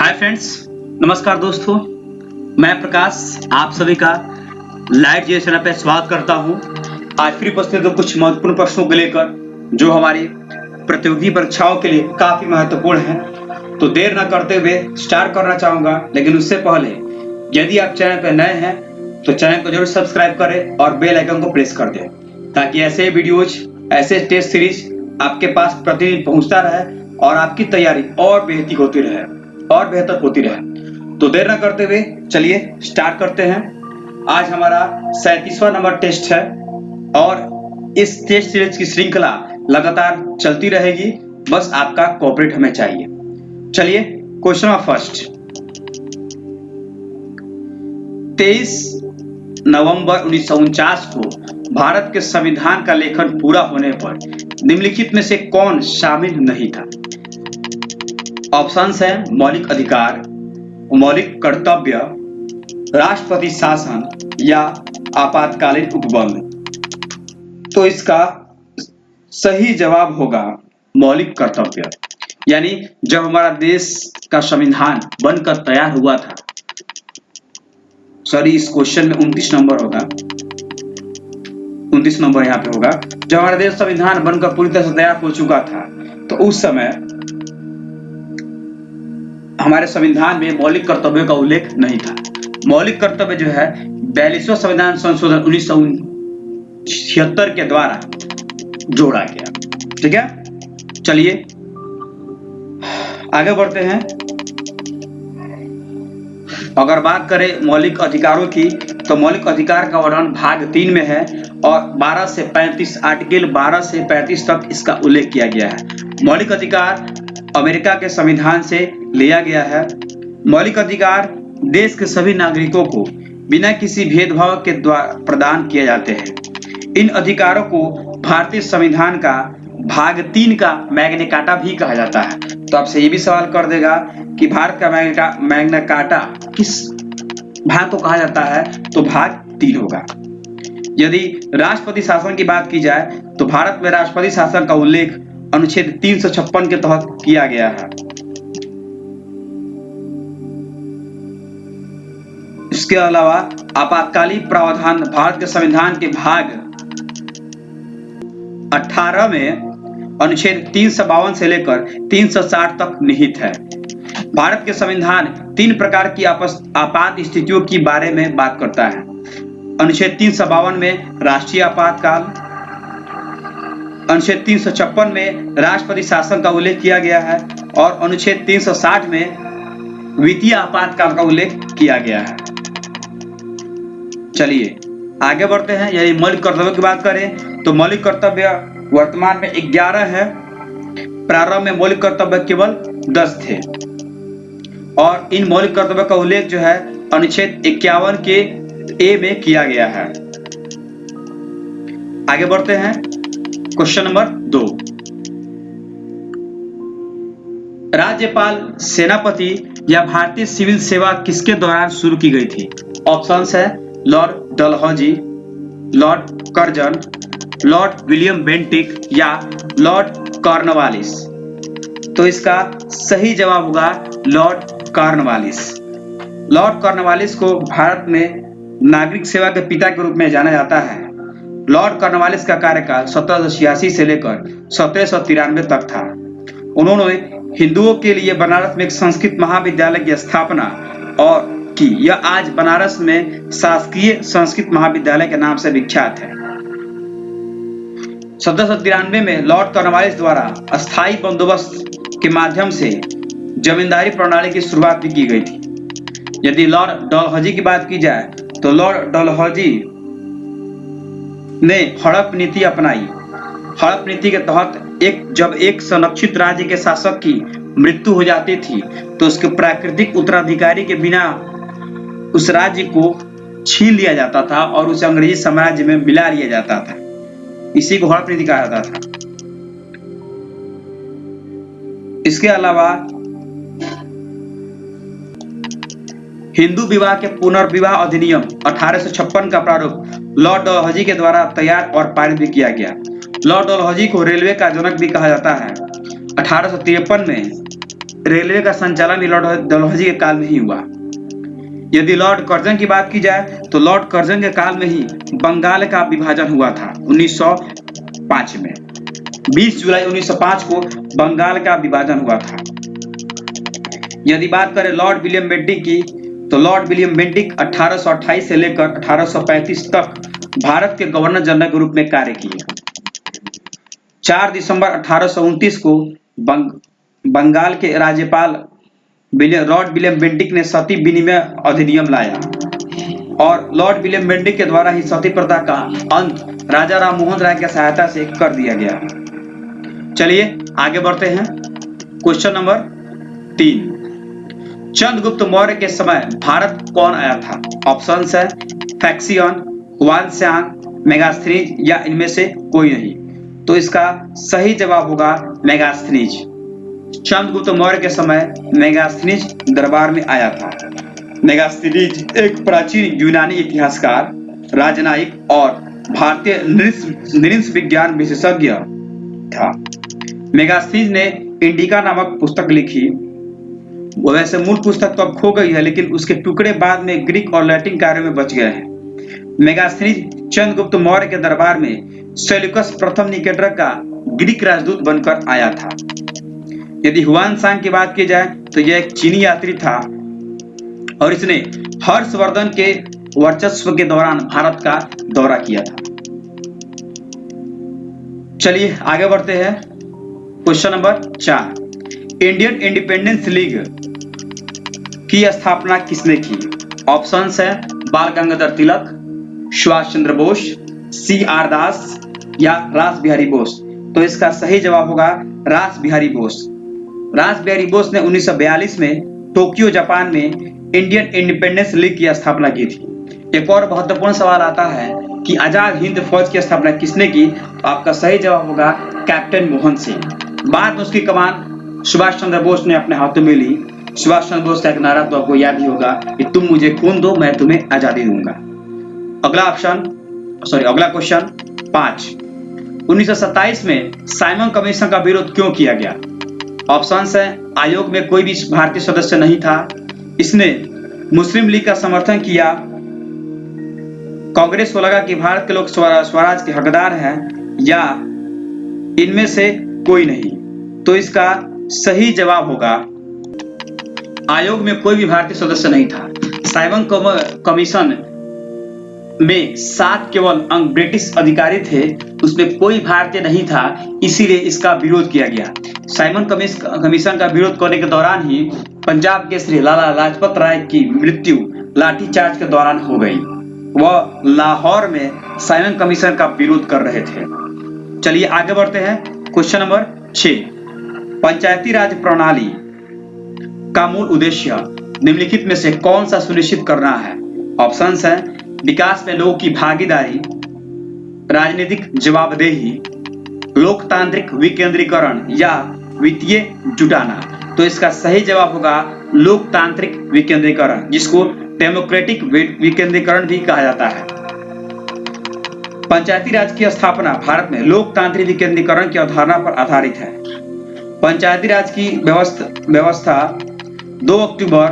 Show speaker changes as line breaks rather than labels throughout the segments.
Hi friends, नमस्कार दोस्तों। मैं प्रकाश आप सभी का लाइट जी चैनल पे स्वागत करता हूं। आज फिर उपस्थित हूं कुछ महत्वपूर्ण प्रश्नों को लेकर जो हमारी प्रतियोगी परीक्षाओं के लिए काफी महत्वपूर्ण है। तो देर न करते हुए स्टार्ट करना चाहूंगा, लेकिन उससे पहले यदि आप चैनल पर नए हैं तो चैनल को जरूर सब्सक्राइब करें और बेल आइकन को प्रेस कर दें ताकि ऐसे वीडियोज, ऐसे टेस्ट सीरीज आपके पास प्रतिदिन पहुंचता रहे और आपकी तैयारी और बेहतर होती रहे। तो देर न करते हुए चलिए स्टार्ट करते हैं। आज हमारा 37वां नंबर टेस्ट है और इस टेस्ट सीरीज की श्रृंखला लगातार चलती रहेगी। बस आपका कोऑपरेट हमें चाहिए। चलिए क्वेश्चन नंबर फर्स्ट। 23 नवंबर 1949 को भारत के संविधान का लेखन पूरा होने पर निम्नलिखित में से कौन शामिल नहीं था? ऑप्शंस है मौलिक अधिकार, मौलिक कर्तव्य, राष्ट्रपति शासन या आपातकालीन उपबल। तो इसका सही जवाब होगा मौलिक कर्तव्य। यानी जब हमारा देश का संविधान बनकर तैयार हुआ था, सॉरी इस क्वेश्चन में 29 नंबर होगा, 29 नंबर यहाँ पे होगा। जब हमारा देश संविधान बनकर पूरी तरह से तैयार हो चुका था तो उस समय हमारे संविधान में मौलिक कर्तव्यों का उल्लेख नहीं था। मौलिक कर्तव्य जो है 42वां संविधान संशोधन 1976 के द्वारा जोड़ा गया। ठीक है, चलिए आगे बढ़ते हैं। अगर बात करें मौलिक अधिकारों की तो मौलिक अधिकार का वर्णन भाग 3 में है और 12 से 35 आर्टिकल 12 से 35 तक इसका उल्लेख किया गया है। मौलिक अधिकार अमेरिका के संविधान से लिया गया है। मौलिक अधिकार देश के सभी नागरिकों को बिना किसी भेदभाव के द्वारा प्रदान किए जाते हैं। इन अधिकारों को भारतीय संविधान का भाग 3 का मैग्ना कार्टा भी कहा जाता है। तो आपसे ये भी सवाल कर देगा कि भारत का मैग्ना कार्टा किस भाग को कहा जाता है? तो भाग 3 होगा। यदि राष्ट्रपति शासन की बात की जाए तो भारत में राष्ट्रपति शासन का उल्लेख अनुच्छेद 356 के तहत किया गया है। इसके अलावा आपातकालीन प्रावधान भारत के संविधान के भाग 18 में अनुच्छेद 352 से लेकर 360 तक निहित है। भारत के संविधान 3 प्रकार की आपात स्थितियों के बारे में बात करता है। अनुच्छेद 352 में राष्ट्रीय आपातकाल, अनुच्छेद 356 में राष्ट्रपति शासन का उल्लेख किया गया है और अनुच्छेद 360 में वित्तीय आपातकाल का उल्लेख किया गया है। चलिए आगे बढ़ते हैं। यदि मौलिक कर्तव्यों की बात करें तो मौलिक कर्तव्य वर्तमान में 11 है। प्रारंभ में मौलिक कर्तव्य केवल 10 थे और इन मौलिक कर्तव्यों का उल्लेख जो है अनुच्छेद 51 के ए में किया गया है। आगे बढ़ते हैं। Question number 2। राज्यपाल, सेनापति या भारतीय सिविल सेवा किसके दौरान शुरू की गई थी? ऑप्शंस है Lord Dalhousie, Lord Curzon, Lord William Bentinck या लॉर्ड कॉर्नवालिस। तो इसका सही जवाब होगा लॉर्ड कॉर्नवालिस। लॉर्ड कॉर्नवालिस को भारत में नागरिक सेवा के पिता के रूप में जाना जाता है। लॉर्ड कॉर्नवालिस का कार्यकाल 1786 से लेकर 1793 तक था। उन्होंने हिंदुओं के लिए बनारस में एक संस्कृत महाविद्यालय की स्थापना और की। यह आज बनारस में शासकीय संस्कृत महाविद्यालय के नाम से विख्यात है। 1793 में लॉर्ड कॉर्नवालिस द्वारा अस्थायी बंदोबस्त के माध्यम से जमींदारी प्रणाली की शुरुआत भी की गई थी। यदि लॉर्ड डलहौजी की बात की जाए तो लॉर्ड डलहौजी ने हड़प नीति अपनाई। हड़प नीति के तहत जब एक संरक्षित राज्य के शासक की मृत्यु हो जाती थी तो उसके प्राकृतिक उत्तराधिकारी के बिना उस राज्य को छीन लिया जाता था और उसे अंग्रेजी साम्राज्य में मिला लिया जाता था। इसी को हड़प नीति कहा जाता था। इसके अलावा हिंदू विवाह के पुनर्विवाह अधिनियम 1856 का प्रारूप लॉर्ड डलहौजी के द्वारा तैयार और पारित भी किया गया। लॉर्ड डलहौजी को रेलवे का जनक भी कहा जाता है। 1853 में रेलवे का संचालन भी लॉर्ड डलहौजी के काल में ही हुआ। यदि लॉर्ड कर्जन की बात की जाए तो लॉर्ड कर्जन के काल में ही बंगाल का विभाजन हुआ था 1905 में। 20 जुलाई 1905 को बंगाल का विभाजन हुआ था। यदि बात करें लॉर्ड विलियम बेंटिक की तो लॉर्ड विलियम बेंटिक 1828 से लेकर 1835 तक भारत के गवर्नर जनरल के रूप में कार्य किए। 4 दिसंबर 1829 को बंगाल के राज्यपाल लॉर्ड विलियम बेंटिक ने सती विनिमय अधिनियम लाया और लॉर्ड विलियम बेंटिक के द्वारा ही सती प्रथा का अंत राजा राम मोहन राय की सहायता से कर दिया गया। चलिए आगे बढ़ते हैं। क्वेश्चन नंबर 3, चंद्रगुप्त मौर्य के समय भारत कौन आया था? ऑप्शंस है फैक्सियन, हुआनसांग, मेगास्थनीज या इनमें से कोई नहीं। तो इसका सही जवाब होगा मेगास्थनीज। चंद्रगुप्त मौर्य के समय मेगास्थनीज दरबार में आया था। मेगास्थनीज एक प्राचीन यूनानी इतिहासकार, राजनयिक और भारतीय नृवंश विज्ञान विशेषज्ञ था। मेगास्थनीज ने इंडिका नामक पुस्तक लिखी। वैसे मूल पुस्तक तो अब खो गई है, लेकिन उसके टुकड़े बाद में ग्रीक और लैटिन कार्यों में बच गए हैं। मेगास्थनीज चंद्रगुप्त मौर्य के दरबार में सेल्यूकस प्रथम निकेटर का ग्रीक राजदूत बनकर आया था। यदि हुआनसांग की बात की जाए तो यह एक चीनी यात्री था और इसने हर्षवर्धन के वर्चस्व के दौरान भारत का दौरा किया था। चलिए आगे बढ़ते हैं। Question number 4, Indian independence league की स्थापना किसने की? ऑप्शंस है बाल गंगाधर तिलक, सुभाष चंद्र बोस, CR दास या रास बिहारी बोस। तो इसका सही जवाब होगा रास बिहारी बोस। रास बिहारी बोस ने 1942 में टोक्यो जापान में इंडियन इंडिपेंडेंस लीग की स्थापना की थी। एक और महत्वपूर्ण सवाल आता है कि आजाद हिंद फौज की स्थापना किसने की? तो आपका सही जवाब होगा कैप्टन मोहन सिंह। बाद में उसकी कमान सुभाष चंद्र बोस ने अपने हाथों में ली। सुभाष चंद्र बोस का एक नारा तो आपको याद ही होगा कि तुम मुझे खून दो मैं तुम्हें आजादी दूंगा। अगला क्वेश्चन 5, 1927 में साइमन कमीशन का विरोध क्यों किया गया? ऑप्शंस है आयोग में कोई भी भारतीय सदस्य नहीं था, इसने मुस्लिम लीग का समर्थन किया, कांग्रेस को लगा कि भारत के लोग स्वराज के हकदार हैं, या इनमें से कोई नहीं। तो इसका सही जवाब होगा आयोग में कोई भी भारतीय सदस्य नहीं था। साइमन कमीशन में 7 केवल ब्रिटिश अधिकारी थे, उसमें कोई भारतीय नहीं था, इसीलिए इसका विरोध किया गया। साइमन कमीशन का विरोध करने के दौरान ही पंजाब केसरी लाला लाजपत राय की मृत्यु लाठीचार्ज के दौरान हो गई। वह लाहौर में साइमन कमीशन का विरोध कर रहे थे। चलिए आगे बढ़ते हैं। क्वेश्चन नंबर 6, पंचायती राज प्रणाली का मूल उद्देश्य निम्नलिखित में से कौन सा सुनिश्चित करना है? ऑप्शंस है विकास में लोगों की भागीदारी, राजनीतिक जवाबदेही, लोकतांत्रिक विकेंद्रीकरण या वित्तीय जुटाना। तो इसका सही जवाब होगा लोकतांत्रिक विकेंद्रीकरण, जिसको डेमोक्रेटिक विकेंद्रीकरण भी कहा जाता है। पंचायती राज की स्थापना भारत में लोकतांत्रिक विकेंद्रीकरण की अवधारणा पर आधारित है। पंचायती राज की व्यवस्था 2 अक्टूबर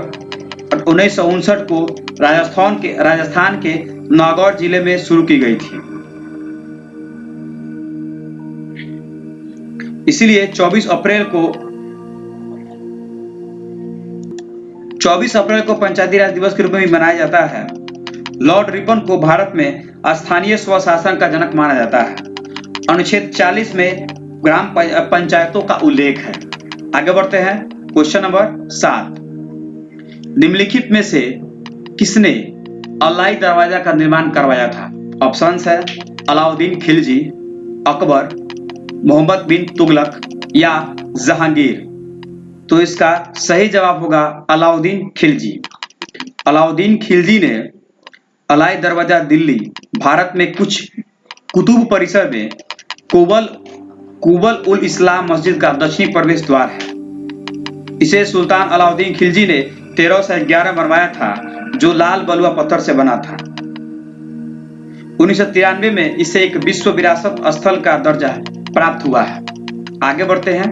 1959 को राजस्थान के नागौर जिले में शुरू की गई थी। इसलिए 24 अप्रैल को पंचायती राज दिवस के रूप में भी मनाया जाता है। लॉर्ड रिपन को भारत में स्थानीय स्वशासन का जनक माना जाता है। अनुच्छेद 40 में ग्राम पंचायतों का उल्लेख है। आगे बढ़ते हैं। क्वेश्चन नंबर 7, निम्नलिखित में से किसने अलाई दरवाजा का निर्माण करवाया था? ऑप्शंस है अलाउद्दीन खिलजी, अकबर, मोहम्मद बिन तुगलक या जहांगीर। तो इसका सही जवाब होगा अलाउद्दीन खिलजी। अलाउद्दीन खिलजी ने अलाई दरवाजा दिल्ली भारत में कुछ कुतुब परिसर में कुबल उल इस्लाम मस्जिद का दक्षिणी प्रवेश द्वार है। इसे सुल्तान अलाउद्दीन खिलजी ने 1311 बनवाया था, जो लाल बलुआ पत्थर से बना था। 1993 में इसे एक विश्व विरासत स्थल का दर्जा प्राप्त हुआ है। आगे बढ़ते हैं।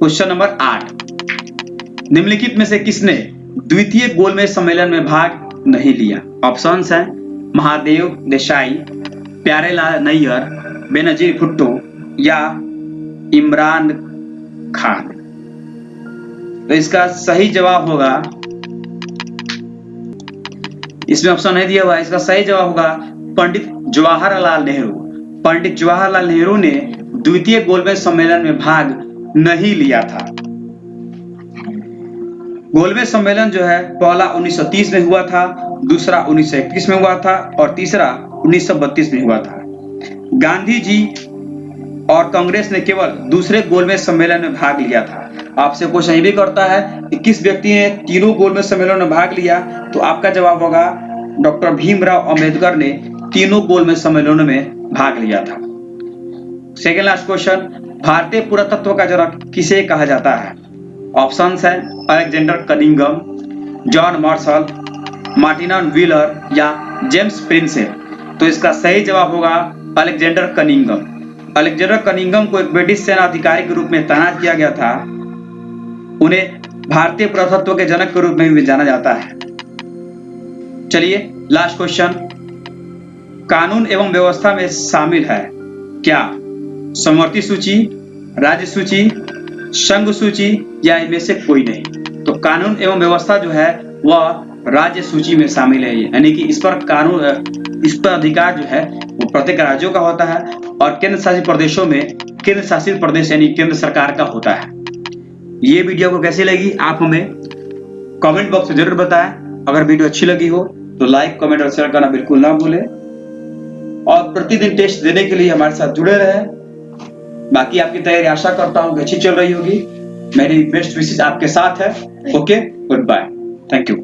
क्वेश्चन नंबर 8, निम्नलिखित में से किसने द्वितीय गोलमेज सम्मेलन में भाग नहीं लिया? ऑप्शंस हैं महादेव देसाई, प्यारेलाल नैयर, बेनजीर भुट्टो या इमरान खान। तो इसका सही जवाब होगा, इसमें ऑप्शन नहीं दिया हुआ, इसका सही जवाब होगा पंडित जवाहरलाल नेहरू। पंडित जवाहरलाल नेहरू ने द्वितीय गोलमेज सम्मेलन में भाग नहीं लिया था। गोलमेज सम्मेलन जो है पहला 1930 में हुआ था, दूसरा 1931 में हुआ था और तीसरा 1932 में हुआ था। गांधी जी और कांग्रेस ने केवल दूसरे गोलमेज सम्मेलन में भाग लिया था। आपसे क्वेश्चन ये भी करता है कि किस व्यक्ति ने तीनों गोलमेज सम्मेलन में भाग लिया, तो आपका जवाब होगा डॉक्टर भीमराव अंबेडकर ने तीनों गोलमेज सम्मेलनों में भाग लिया था। सेकेंड लास्ट क्वेश्चन, भारतीय पुरातत्व का जनक किसे कहा जाता है? ऑप्शंस है Alexander Cunningham, John Marshall, Martin wheeler या जेम्स प्रिंसेप। तो इसका सही जवाब होगा अलेक्जेंडर कनिंघम। अलेक्जेंडर कनिंघम को एक ब्रिटिश सेना अधिकारी के रूप में तैनात किया गया था। उन्हें भारतीय पुरातत्व के जनक के रूप में भी जाना जाता है। चलिए लास्ट क्वेश्चन, कानून एवं व्यवस्था में शामिल है क्या समवर्ती सूची, राज्य सूची, संघ सूची या इनमें से कोई नहीं? तो कानून एवं व्यवस्था जो है वह राज्य सूची में शामिल है, यानी कि इस पर अधिकार जो है वो प्रत्येक राज्यों का होता है और केंद्र शासित प्रदेशों में केंद्र शासित प्रदेश यानी केंद्र सरकार का होता है। ये वीडियो को कैसी लगी आप हमें कमेंट बॉक्स में जरूर बताएं। अगर वीडियो अच्छी लगी हो तो लाइक, कमेंट और शेयर करना बिल्कुल ना भूलें और प्रतिदिन टेस्ट देने के लिए हमारे साथ जुड़े रहें। बाकी आपकी तैयारी आशा करता हूँ अच्छी चल रही होगी। मेरी बेस्ट विशेष आपके साथ है। Okay, goodbye, thank you.